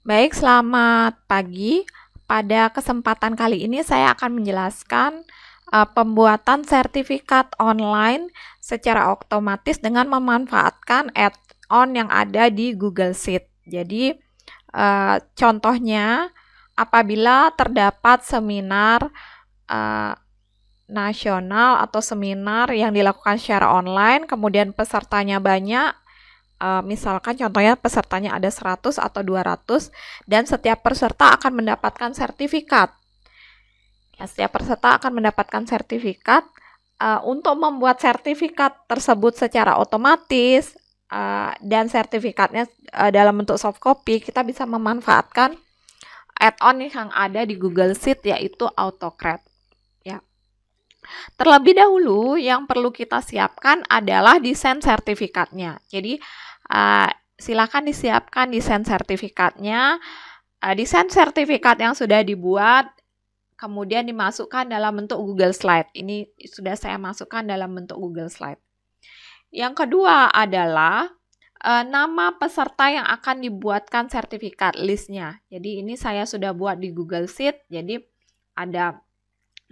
Baik, selamat pagi. Pada kesempatan kali ini saya akan menjelaskan pembuatan sertifikat online secara otomatis dengan memanfaatkan add-on yang ada di Google Sheet. Jadi, contohnya apabila terdapat seminar nasional atau seminar yang dilakukan secara online, kemudian pesertanya banyak, misalkan contohnya pesertanya ada 100 atau 200 dan setiap peserta akan mendapatkan sertifikat. Ya, setiap peserta akan mendapatkan sertifikat. Untuk membuat sertifikat tersebut secara otomatis dan sertifikatnya dalam bentuk soft copy, kita bisa memanfaatkan add-on yang ada di Google Sheet yaitu AutoCred. Ya. Terlebih dahulu yang perlu kita siapkan adalah desain sertifikatnya. Jadi silakan disiapkan desain sertifikatnya. Desain sertifikat yang sudah dibuat kemudian dimasukkan dalam bentuk Google Slide. Ini sudah saya masukkan dalam bentuk Google Slide. Yang kedua adalah nama peserta yang akan dibuatkan sertifikat listnya. Jadi ini saya sudah buat di Google Sheet. Jadi ada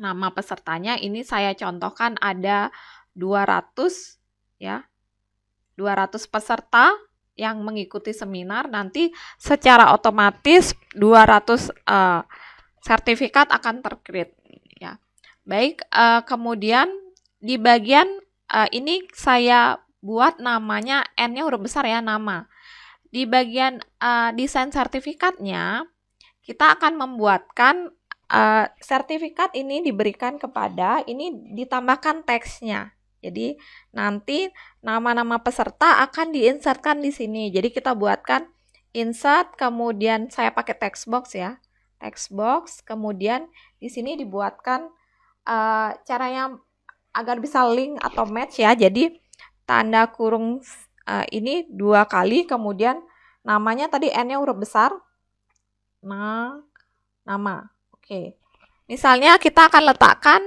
nama pesertanya. Ini saya contohkan ada 200 ya. 200 peserta yang mengikuti seminar, nanti secara otomatis 200 sertifikat akan tercreate ya. Baik, kemudian di bagian ini saya buat namanya N-nya huruf besar ya, nama. Di bagian desain sertifikatnya kita akan membuatkan sertifikat ini diberikan kepada, ini ditambahkan teksnya. Jadi nanti nama-nama peserta akan diinsertkan di sini. Jadi kita buatkan insert, kemudian saya pakai text box ya. Text box, kemudian di sini dibuatkan caranya agar bisa link atau match ya. Jadi tanda kurung ini 2 kali, kemudian namanya tadi N-nya huruf besar. Nah, nama. Oke. Misalnya kita akan letakkan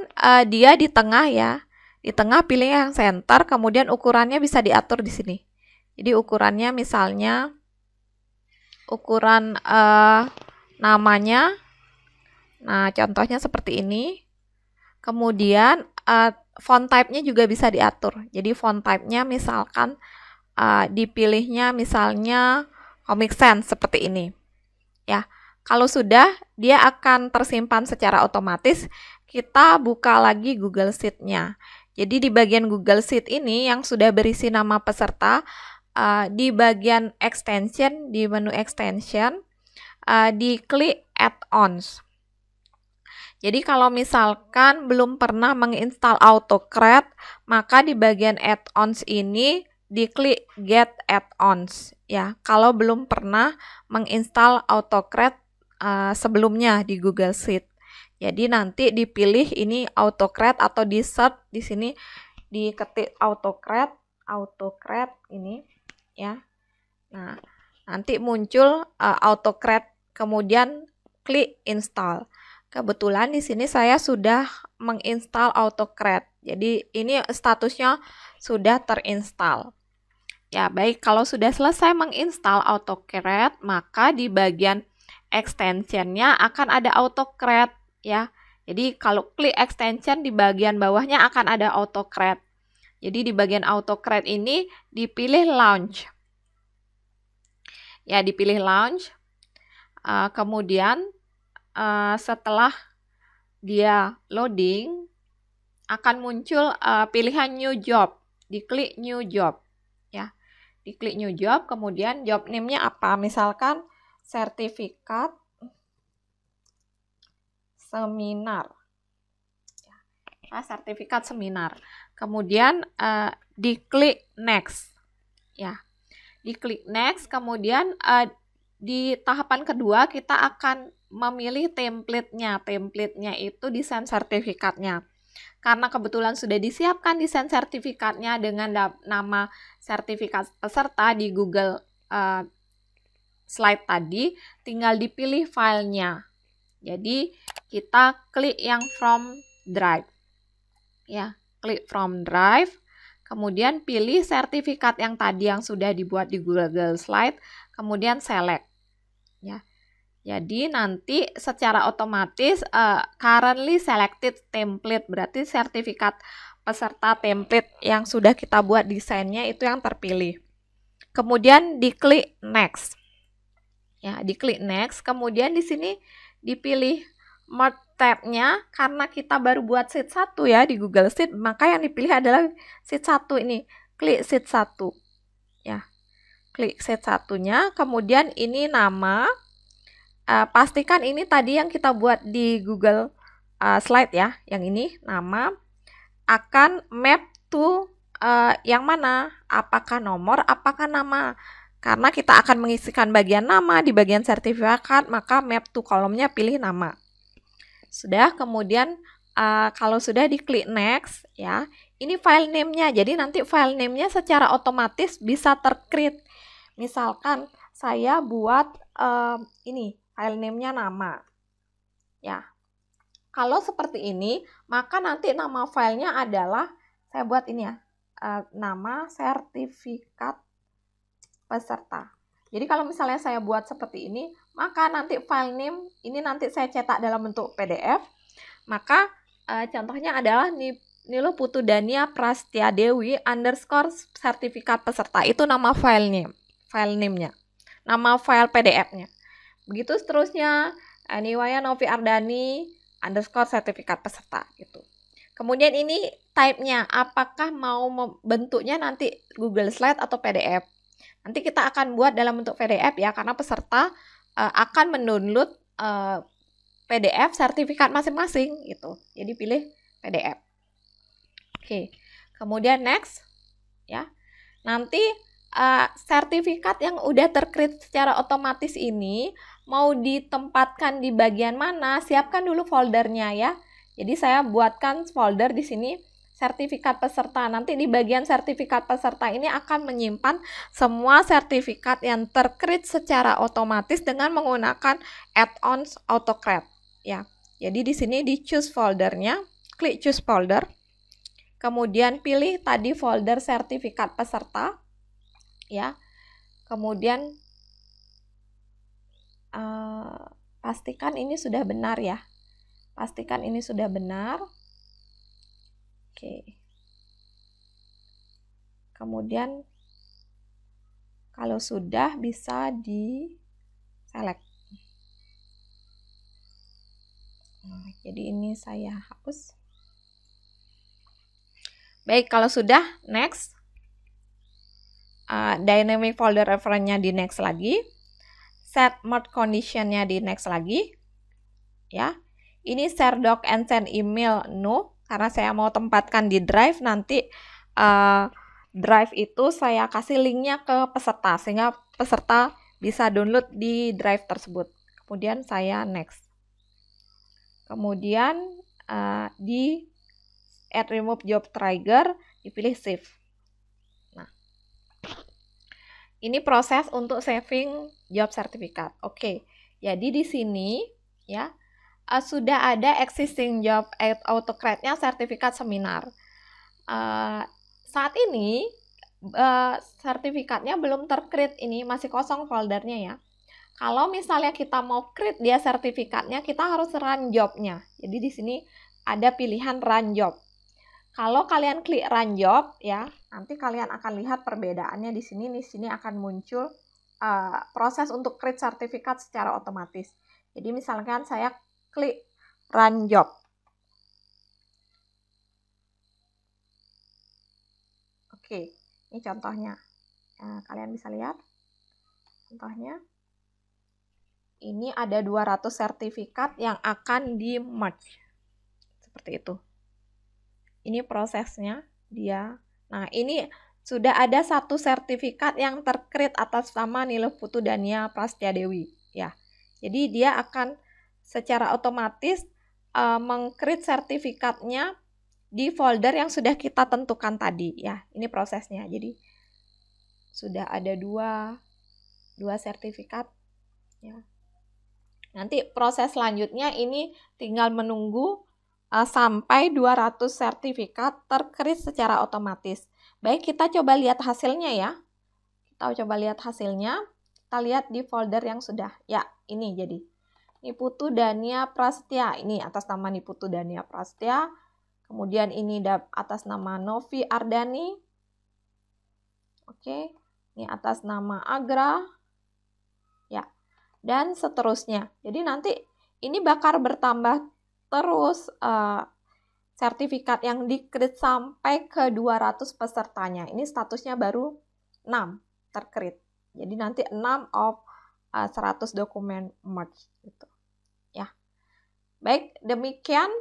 dia di tengah ya. Di tengah pilih yang center, kemudian ukurannya bisa diatur di sini. Jadi ukurannya misalnya ukuran namanya. Nah, contohnya seperti ini. Kemudian font type-nya juga bisa diatur. Jadi font type-nya misalkan dipilihnya misalnya Comic Sans seperti ini. Ya. Kalau sudah, dia akan tersimpan secara otomatis. Kita buka lagi Google Sheet-nya. Jadi di bagian Google Sheet ini yang sudah berisi nama peserta, di bagian extension, di menu extension, diklik add-ons. Jadi kalau misalkan belum pernah menginstal AutoCred, maka di bagian add-ons ini diklik get add-ons ya. Kalau belum pernah menginstal AutoCred sebelumnya di Google Sheet. Jadi nanti dipilih ini AutoCred atau di search di sini diketik AutoCred ini ya. Nah, nanti muncul AutoCred, kemudian klik install. Kebetulan di sini saya sudah menginstal AutoCred. Jadi ini statusnya sudah terinstall. Ya, baik, kalau sudah selesai menginstal AutoCred, maka di bagian extensionnya akan ada AutoCred ya. Jadi kalau klik extension di bagian bawahnya akan ada AutoCred. Jadi di bagian AutoCred ini dipilih launch. Ya, dipilih launch. Kemudian setelah dia loading akan muncul pilihan new job. Diklik new job ya. Diklik new job, kemudian job name-nya apa? Misalkan sertifikat seminar. Sertifikat seminar. Kemudian diklik next. Ya. Diklik next, kemudian di tahapan kedua kita akan memilih template-nya. Template-nya itu desain sertifikatnya. Karena kebetulan sudah disiapkan desain sertifikatnya dengan nama sertifikat peserta di Google Slide tadi, tinggal dipilih filenya. Jadi kita klik yang from drive. Ya, klik from drive. Kemudian pilih sertifikat yang tadi yang sudah dibuat di Google Slide, kemudian select. Ya. Jadi nanti secara otomatis currently selected template, berarti sertifikat peserta template yang sudah kita buat desainnya itu yang terpilih. Kemudian diklik next. Ya, diklik next, kemudian di sini dipilih merge tab-nya, karena kita baru buat sheet 1 ya di Google Sheet, maka yang dipilih adalah sheet 1 ini. Klik sheet 1. Ya. Klik sheet 1-nya, kemudian ini nama. Pastikan ini tadi yang kita buat di Google Slide ya, yang ini nama akan map to yang mana, apakah nomor, apakah nama. Karena kita akan mengisikan bagian nama di bagian sertifikat, maka map to kolomnya pilih nama. Sudah, kemudian kalau sudah diklik next ya, ini file name-nya. Jadi nanti file name-nya secara otomatis bisa tercreate. Misalkan saya buat ini file name-nya nama. Ya. Kalau seperti ini, maka nanti nama filenya adalah, saya buat ini ya, nama sertifikat peserta. Jadi kalau misalnya saya buat seperti ini, maka nanti file name ini nanti saya cetak dalam bentuk PDF. Maka contohnya adalah Nilo Putudania Prastia Dewi _ sertifikat peserta. Itu nama file name-nya. Nama file PDF-nya. Begitu seterusnya, Niwaya Novi Ardani _ sertifikat peserta gitu. Kemudian ini type-nya, apakah mau bentuknya nanti Google Slide atau PDF. Nanti kita akan buat dalam bentuk PDF ya, karena peserta akan mendownload PDF sertifikat masing-masing gitu. Jadi pilih PDF. Oke. Kemudian next ya. Nanti sertifikat yang udah tercreate secara otomatis ini mau ditempatkan di bagian mana, siapkan dulu foldernya ya. Jadi saya buatkan folder di sini sertifikat peserta. Nanti di bagian sertifikat peserta ini akan menyimpan semua sertifikat yang tercreate secara otomatis dengan menggunakan add-ons AutoCreate ya. Jadi di sini di choose foldernya, klik choose folder. Kemudian pilih tadi folder sertifikat peserta ya. Kemudian pastikan ini sudah benar ya. Pastikan ini sudah benar. Oke. Kemudian kalau sudah bisa di select. Nah, jadi ini saya hapus. Baik, kalau sudah next. Dynamic folder reference-nya di next lagi. Set merge condition-nya di next lagi. Ya. Ini share doc and send email no, karena saya mau tempatkan di drive. Nanti drive itu saya kasih linknya ke peserta sehingga peserta bisa download di drive tersebut. Kemudian saya next. Kemudian di add remove job trigger dipilih save. Nah, ini proses untuk saving job sertifikat. Oke, jadi di sini ya sudah ada existing job AutoCreate-nya sertifikat seminar. Saat ini sertifikatnya belum tercreate, ini masih kosong foldernya ya. Kalau misalnya kita mau create dia sertifikatnya, kita harus run job-nya. Jadi di sini ada pilihan run job. Kalau kalian klik run job ya, nanti kalian akan lihat perbedaannya di sini. Di sini akan muncul proses untuk create sertifikat secara otomatis. Jadi misalkan saya klik run job. Oke, ini contohnya. Kalian bisa lihat contohnya. Ini ada 200 sertifikat yang akan di merge. Seperti itu. Ini prosesnya dia. Nah, ini sudah ada satu sertifikat yang tercreate atas nama Nilo Putudania Prastia Dewi ya. Jadi dia akan secara otomatis meng-create sertifikatnya di folder yang sudah kita tentukan tadi ya. Ini prosesnya. Jadi sudah ada dua sertifikat ya. Nanti proses selanjutnya ini tinggal menunggu sampai 200 sertifikat tercreate secara otomatis. Baik, kita coba lihat hasilnya ya. Kita coba lihat hasilnya. Kita lihat di folder yang sudah. Ya, ini jadi. Niputu Dania Prasetya. Ini atas nama Niputu Dania Prasetya. Kemudian ini atas nama Novi Ardani. Oke, ini atas nama Agra. Ya, dan seterusnya. Jadi nanti ini bakal bertambah terus sertifikat yang di-create sampai ke 200 pesertanya. Ini statusnya baru 6 ter-create. Jadi nanti 6 of 100 dokumen merge gitu. Ya. Baik, demikian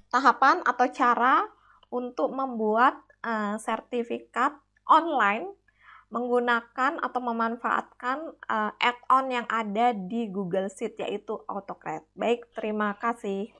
tahapan atau cara untuk membuat sertifikat online menggunakan atau memanfaatkan add-on yang ada di Google Sheet, yaitu AutoCAD. Baik, terima kasih.